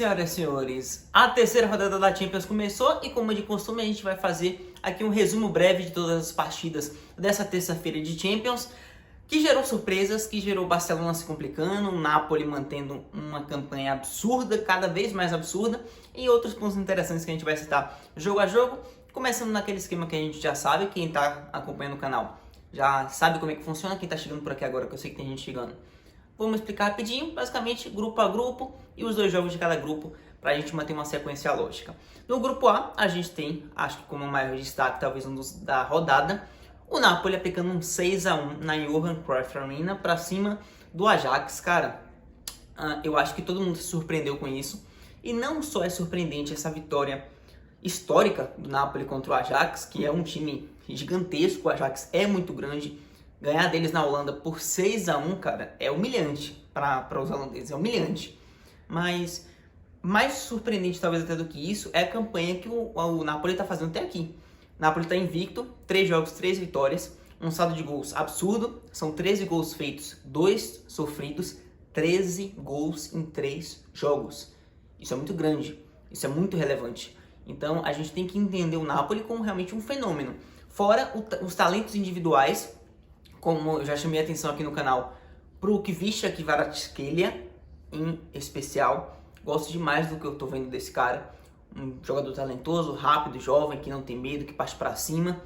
senhoras e senhores, a terceira rodada da Champions começou e, como de costume, a gente vai fazer aqui um resumo breve de todas as partidas dessa terça-feira de Champions, que gerou surpresas, que gerou o Barcelona se complicando, o Napoli mantendo uma campanha absurda, cada vez mais absurda, e outros pontos interessantes que a gente vai citar jogo a jogo, começando naquele esquema que a gente já sabe, quem está acompanhando o canal já sabe como é que funciona, quem está chegando por aqui agora, que eu sei que tem gente chegando. Vamos explicar rapidinho, basicamente grupo a grupo e os dois jogos de cada grupo para a gente manter uma sequência lógica. No grupo A, a gente tem, acho que como maior destaque, talvez um dos da rodada, o Napoli aplicando um 6-1 na Johan Cruyff Arena para cima do Ajax. Cara, eu acho que todo mundo se surpreendeu com isso. E não só é surpreendente essa vitória histórica do Napoli contra o Ajax, que é um time gigantesco, o Ajax é muito grande. Ganhar deles na Holanda por 6-1, cara, é humilhante para os holandeses, é humilhante. Mas mais surpreendente talvez até do que isso é a campanha que o Napoli está fazendo até aqui. O Napoli está invicto, 3 jogos, 3 vitórias, um saldo de gols absurdo, são 13 gols feitos, 2 sofridos, 13 gols em 3 jogos. Isso é muito grande, isso é muito relevante. Então a gente tem que entender o Napoli como realmente um fenômeno. Fora os talentos individuais, como eu já chamei a atenção aqui no canal, pro Kvicha Kvaratskhelia, em especial. Gosto demais do que eu tô vendo desse cara. Um jogador talentoso, rápido, jovem, que não tem medo, que parte para cima.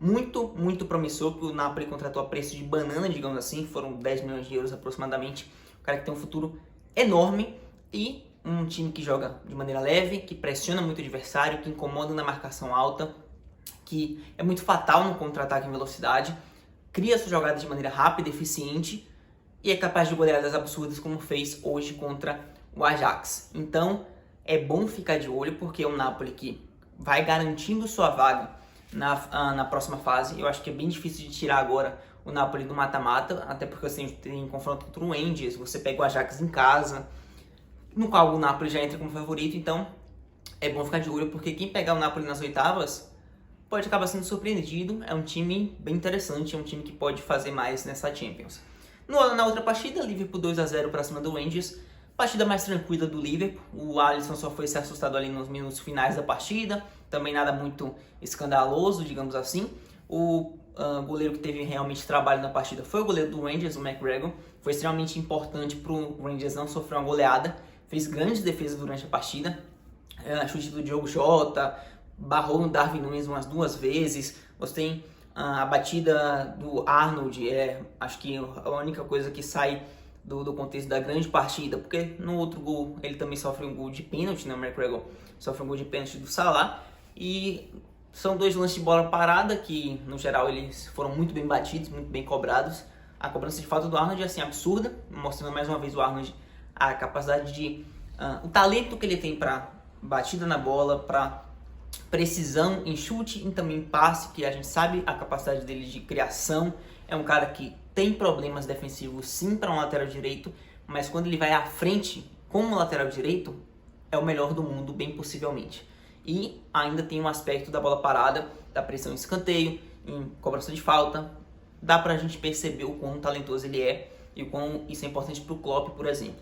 Muito, muito promissor, que o Napoli contratou a preço de banana, digamos assim. Foram 10 milhões de euros aproximadamente. Um cara que tem um futuro enorme e um time que joga de maneira leve, que pressiona muito o adversário, que incomoda na marcação alta, que é muito fatal no contra-ataque em velocidade, cria sua jogada de maneira rápida, eficiente e é capaz de goleadas absurdas como fez hoje contra o Ajax. Então é bom ficar de olho porque é um Napoli que vai garantindo sua vaga na próxima fase. Eu acho que é bem difícil de tirar agora o Napoli do mata-mata, até porque você tem confronto contra o Rangers, você pega o Ajax em casa, no qual o Napoli já entra como favorito. Então é bom ficar de olho porque quem pegar o Napoli nas oitavas pode acabar sendo surpreendido. É um time bem interessante, é um time que pode fazer mais nessa Champions. Na outra partida, Liverpool 2-0 para cima do Rangers. Partida mais tranquila do Liverpool. O Alisson só foi ser assustado ali nos minutos finais da partida. Também nada muito escandaloso, digamos assim. O goleiro que teve realmente trabalho na partida foi o goleiro do Rangers, o McGregor. Foi extremamente importante para o Rangers não sofrer uma goleada. Fez grandes defesas durante a partida. Chute do Diogo Jota, barrou no Darwin Núñez umas 2 vezes. Você tem a batida do Arnold, acho que a única coisa que sai do contexto da grande partida, porque no outro gol ele também sofre um gol de pênalti, né? O McGregor sofre um gol de pênalti do Salah, e são 2 lances de bola parada que no geral eles foram muito bem batidos, muito bem cobrados. A cobrança de falta do Arnold é assim absurda, mostrando mais uma vez o Arnold a capacidade de o talento que ele tem para batida na bola, para precisão em chute e também passe, que a gente sabe a capacidade dele de criação. É um cara que tem problemas defensivos sim para um lateral direito, mas quando ele vai à frente como lateral direito, é o melhor do mundo, bem possivelmente. E ainda tem um aspecto da bola parada, da pressão em escanteio, em cobrança de falta. Dá pra gente perceber o quão talentoso ele é e o quão isso é importante pro Klopp, por exemplo.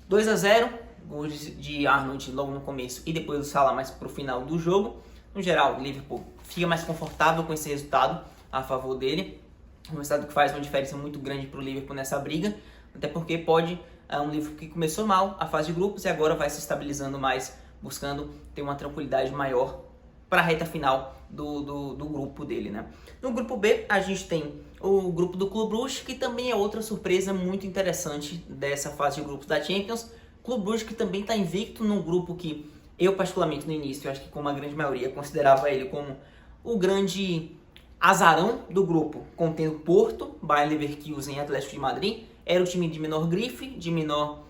2-0, gols de Arnold logo no começo e depois do Salah mais pro final do jogo. No geral, o Liverpool fica mais confortável com esse resultado a favor dele. Um resultado que faz uma diferença muito grande pro Liverpool nessa briga, até porque pode um Liverpool que começou mal a fase de grupos e agora vai se estabilizando mais, buscando ter uma tranquilidade maior para a reta final do grupo dele, né? No grupo B, a gente tem o grupo do Clube Brugge, que também é outra surpresa muito interessante dessa fase de grupos da Champions. Clube Brugge que também está invicto num grupo que eu, particularmente, no início, eu acho que como a grande maioria, considerava ele como o grande azarão do grupo, contendo Porto, Bayer Leverkusen e Atlético de Madrid. Era o time de menor grife, de menor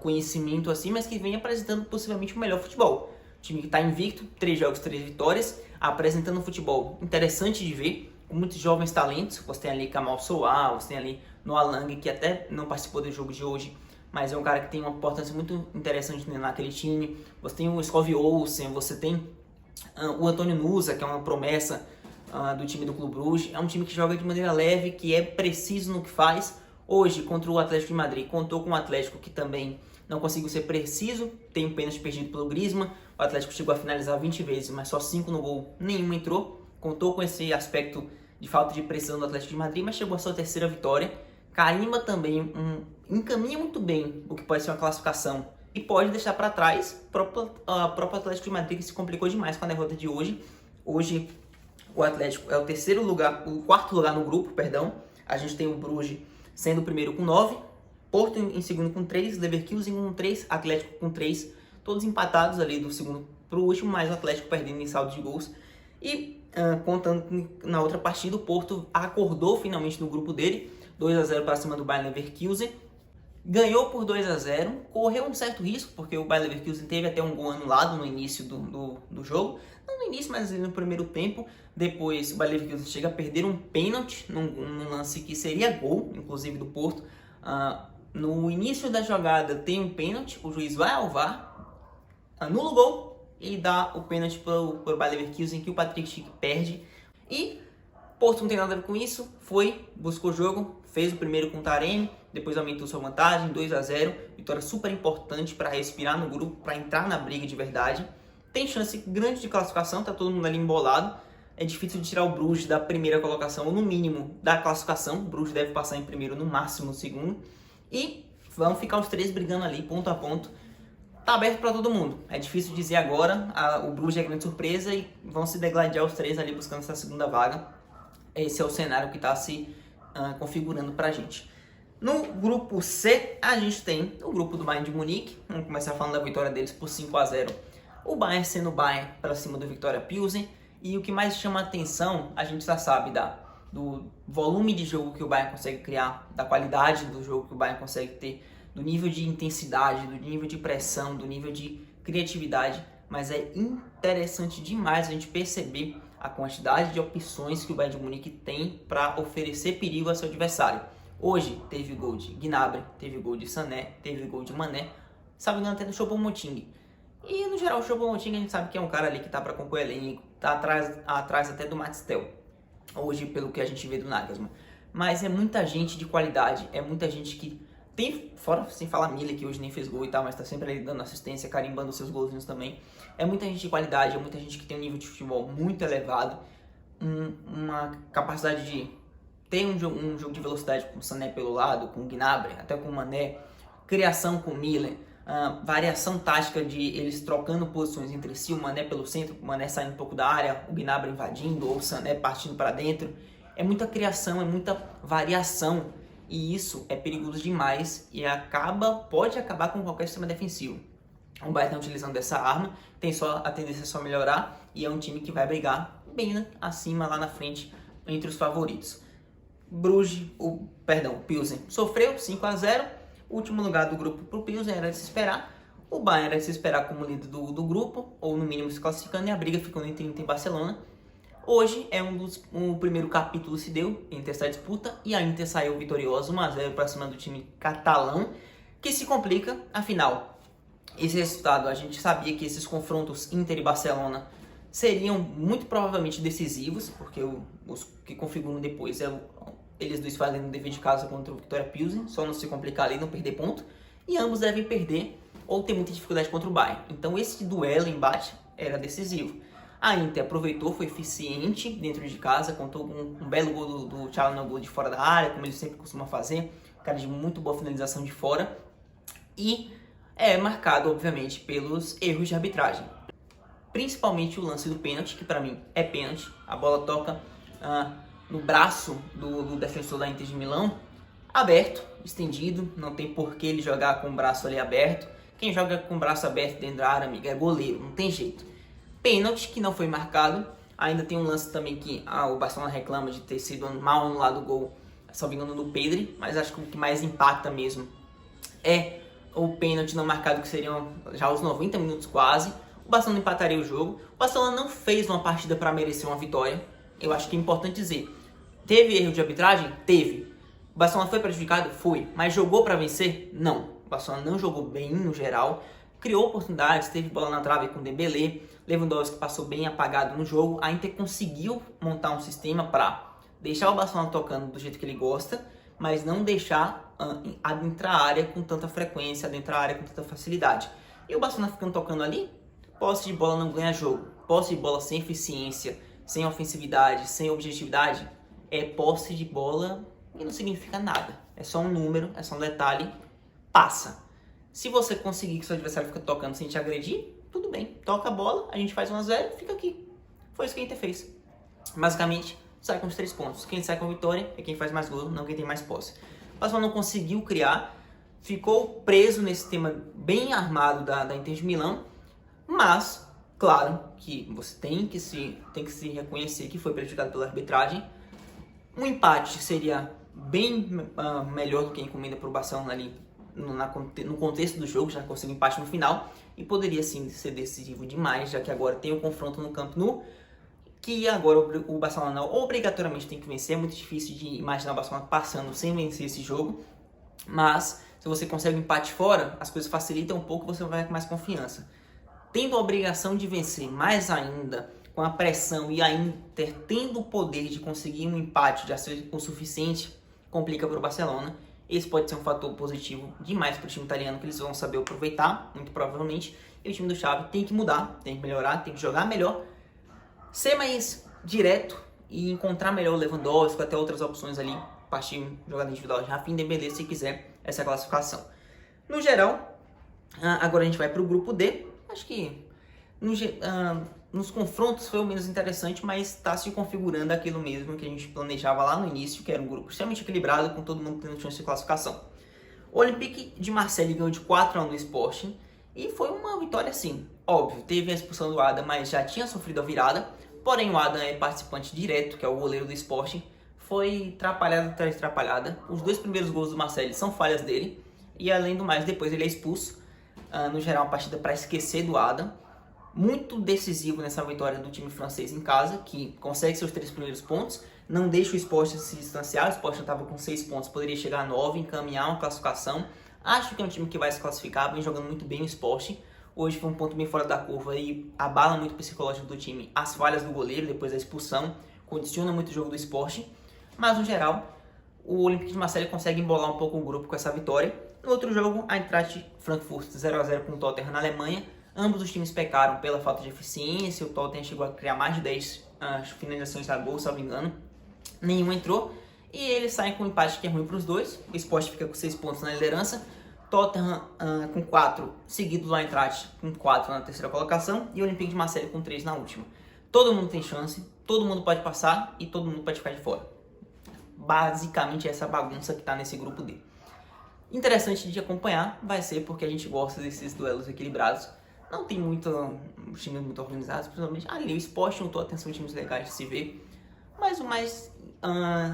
conhecimento assim, mas que vem apresentando possivelmente o melhor futebol. O time que está invicto, 3 jogos, 3 vitórias, apresentando um futebol interessante de ver, com muitos jovens talentos. Você tem ali Kamal Soa, você tem ali Noah Lang, que até não participou do jogo de hoje, mas é um cara que tem uma importância muito interessante naquele time. Você tem o Skov Olsen, você tem o Antônio Nusa, que é uma promessa do time do Clube Brugge. É um time que joga de maneira leve, que é preciso no que faz. Hoje, contra o Atlético de Madrid, contou com um Atlético que também não conseguiu ser preciso, tem um pênalti perdido pelo Griezmann, o Atlético chegou a finalizar 20 vezes, mas só 5 no gol, nenhuma entrou, contou com esse aspecto de falta de precisão do Atlético de Madrid, mas chegou a sua terceira vitória, carimba também, encaminha muito bem o que pode ser uma classificação e pode deixar para trás o próprio Atlético de Madrid, que se complicou demais com a derrota de hoje. Hoje o Atlético é o quarto lugar no grupo, perdão. A gente tem o Bruges sendo o primeiro com 9, Porto em segundo com 3, Leverkusen com 3, Atlético com 3, todos empatados ali do segundo para o último, mas o Atlético perdendo em saldo de gols. E contando na outra partida, o Porto acordou finalmente no grupo dele, 2-0 para cima do Bayer Leverkusen, ganhou por 2-0, correu um certo risco, porque o Bayer Leverkusen teve até um gol anulado no início do jogo, não no início, mas no primeiro tempo. Depois o Bayer Leverkusen chega a perder um pênalti num lance que seria gol, inclusive do Porto. No início da jogada tem um pênalti, o juiz vai ao VAR, anula o gol e dá o pênalti para o Bayer Leverkusen, que o Patrick Schick perde. E Porto não tem nada a ver com isso, buscou o jogo, fez o primeiro com o Taremi, depois aumentou sua vantagem, 2-0, vitória super importante para respirar no grupo, para entrar na briga de verdade. Tem chance grande de classificação, tá todo mundo ali embolado. É difícil de tirar o Bruges da primeira colocação, ou no mínimo da classificação. O Bruges deve passar em primeiro, no máximo no segundo. E vão ficar os três brigando ali, ponto a ponto. Tá aberto para todo mundo. É difícil dizer agora, o Bruges é grande surpresa e vão se degladiar os três ali buscando essa segunda vaga. Esse é o cenário que está se configurando para a gente. No grupo C, a gente tem o grupo do Bayern de Munique. Vamos começar falando da vitória deles por 5-0. O Bayern sendo o Bayern para cima do Viktoria Pilsen. E o que mais chama a atenção, a gente já sabe do volume de jogo que o Bayern consegue criar, da qualidade do jogo que o Bayern consegue ter, do nível de intensidade, do nível de pressão, do nível de criatividade. Mas é interessante demais a gente perceber a quantidade de opções que o Bayern de Munique tem para oferecer perigo ao seu adversário. Hoje teve gol de Gnabry, teve gol de Sané, teve gol de Mané, sabe, não até do Choupo-Moting. E no geral o Choupo-Moting a gente sabe que é um cara ali que tá para compor elenco, tá atrás até do Matistel, hoje pelo que a gente vê do Nagelsmann. Mas é muita gente de qualidade, é muita gente que tem, fora sem falar Miller, que hoje nem fez gol e tal, mas tá sempre ali dando assistência, carimbando seus golzinhos também. É muita gente de qualidade, é muita gente que tem um nível de futebol muito elevado, uma capacidade de ter um jogo de velocidade com o Sané pelo lado, com o Gnabry, até com o Mané, criação com o Miller, variação tática de eles trocando posições entre si, o Mané pelo centro, o Mané saindo um pouco da área, o Gnabry invadindo, ou o Sané partindo para dentro. É muita criação, é muita variação, e isso é perigoso demais e pode acabar com qualquer sistema defensivo. O Bayern está utilizando dessa arma, tem só a tendência só melhorar, e é um time que vai brigar bem acima, lá na frente, entre os favoritos. Pilsen sofreu 5-0, último lugar do grupo para o Pilsen era de se esperar. O Bayern era de se esperar como líder do grupo, ou no mínimo se classificando, e a briga ficando entre Inter e Barcelona. Hoje o primeiro capítulo se deu entre essa disputa, e a Inter saiu vitoriosa 1-0 para cima do time catalão, que se complica. Afinal, esse resultado, a gente sabia que esses confrontos Inter e Barcelona seriam muito provavelmente decisivos, porque os que configuram depois eles dois fazendo o dever de casa contra o Viktoria Pilsen, só não se complicar ali, não perder ponto, e ambos devem perder ou ter muita dificuldade contra o Bayern. Então esse duelo, embate, era decisivo. A Inter aproveitou, foi eficiente dentro de casa, contou com um belo gol do Çalhanoğlu de fora da área, como ele sempre costuma fazer, cara de muito boa finalização de fora, e é marcado, obviamente, pelos erros de arbitragem. Principalmente o lance do pênalti, que para mim é pênalti. A bola toca no braço do defensor da Inter de Milão, aberto, estendido, não tem por que ele jogar com o braço ali aberto. Quem joga com o braço aberto dentro da área, amiga, é goleiro, não tem jeito. Pênalti que não foi marcado. Ainda tem um lance também que o Barcelona reclama de ter sido mal anulado o gol, salvo engano, do Pedri, mas acho que o que mais impacta mesmo é o pênalti não marcado, que seriam já os 90 minutos quase. O Barcelona empataria o jogo. O Barcelona não fez uma partida para merecer uma vitória. Eu acho que é importante dizer. Teve erro de arbitragem? Teve. O Barcelona foi prejudicado? Foi. Mas jogou para vencer? Não. O Barcelona não jogou bem no geral. Criou oportunidades, teve bola na trave com o Dembélé. Lewandowski passou bem apagado no jogo. A Inter conseguiu montar um sistema para deixar o Barcelona tocando do jeito que ele gosta, mas não deixar adentrar a área com tanta frequência, adentrar a área com tanta facilidade. E o Barcelona ficando tocando ali, posse de bola não ganha jogo. Posse de bola sem eficiência, sem ofensividade, sem objetividade, é posse de bola e não significa nada. É só um número, é só um detalhe, passa. Se você conseguir que seu adversário fique tocando sem te agredir, tudo bem. Toca a bola, a gente faz 1-0 e fica aqui. Foi isso que a Inter fez. Basicamente, sai com os 3 pontos. Quem sai com a vitória é quem faz mais gol, não quem tem mais posse. O Barcelona não conseguiu criar, ficou preso nesse tema bem armado da Inter de Milão, mas, claro, que você tem que se reconhecer que foi prejudicado pela arbitragem. Um empate seria bem melhor do que a encomenda para o Barcelona ali no contexto do jogo, já conseguiu empate no final, e poderia sim ser decisivo demais, já que agora tem o confronto no Camp Nou, que agora o Barcelona obrigatoriamente tem que vencer. É muito difícil de imaginar o Barcelona passando sem vencer esse jogo, mas se você consegue um empate fora, as coisas facilitam um pouco, você vai com mais confiança. Tendo a obrigação de vencer mais ainda, com a pressão e a Inter tendo o poder de conseguir um empate já ser o suficiente, complica para o Barcelona. Esse pode ser um fator positivo demais para o time italiano, que eles vão saber aproveitar, muito provavelmente. E o time do Xavi tem que mudar, tem que melhorar, tem que jogar melhor, ser mais direto e encontrar melhor o Lewandowski, até outras opções ali, partir jogada individual de Rafinha Dembélé, se quiser essa classificação. No geral, agora a gente vai para o grupo D. Acho que nos confrontos foi o menos interessante, mas está se configurando aquilo mesmo que a gente planejava lá no início, que era um grupo extremamente equilibrado, com todo mundo tendo chance de classificação. O Olympique de Marseille ganhou de 4-1 no Sporting, e foi uma vitória assim, óbvio, teve a expulsão do Adam, mas já tinha sofrido a virada, porém o Adam é participante direto, que é o goleiro do Sporting, foi atrapalhada atrás de atrapalhada. Os 2 primeiros gols do Marseille são falhas dele, e além do mais, depois ele é expulso. No geral, uma partida para esquecer do Adam. Muito decisivo nessa vitória do time francês em casa, que consegue seus 3 primeiros pontos, não deixa o Sporting se distanciar. O Sporting estava com 6 pontos, poderia chegar a 9, encaminhar uma classificação. Acho que é um time que vai se classificar, vem jogando muito bem o Sporting. Hoje foi um ponto bem fora da curva e abala muito o psicológico do time. As falhas do goleiro depois da expulsão condiciona muito o jogo do Sporting, mas no geral o Olympique de Marseille consegue embolar um pouco o grupo com essa vitória. No outro jogo, a Eintracht Frankfurt 0-0 com o Tottenham na Alemanha. Ambos os times pecaram pela falta de eficiência. O Tottenham chegou a criar mais de 10 finalizações a gol, se não me engano. Nenhum entrou. E eles saem com um empate que é ruim para os dois. O Sport fica com 6 pontos na liderança. Tottenham com 4, seguido do Eintracht com 4 na terceira colocação. E o Olympique de Marseille com 3 na última. Todo mundo tem chance, todo mundo pode passar e todo mundo pode ficar de fora. Basicamente essa bagunça que está nesse grupo D. Interessante de acompanhar vai ser porque a gente gosta desses duelos equilibrados. Não tem times muito organizados, principalmente ali o Sport e o Tottenham são times legais de se ver, mas o mais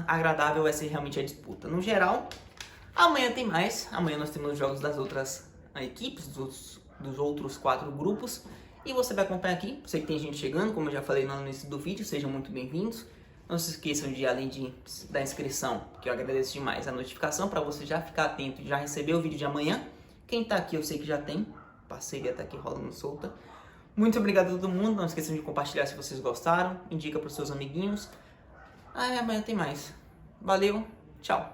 agradável vai ser realmente a disputa. No geral, amanhã tem mais. Amanhã nós temos os jogos das outras equipes, dos outros 4 grupos, e você vai acompanhar aqui. Sei que tem gente chegando, como eu já falei no início do vídeo, sejam muito bem-vindos. Não se esqueçam de, além da inscrição, que eu agradeço demais, a notificação para você já ficar atento e já receber o vídeo de amanhã. Quem tá aqui eu sei que já tem, parceria tá aqui rolando solta. Muito obrigado a todo mundo, não esqueçam de compartilhar se vocês gostaram, indica para os seus amiguinhos. Amanhã tem mais. Valeu, tchau!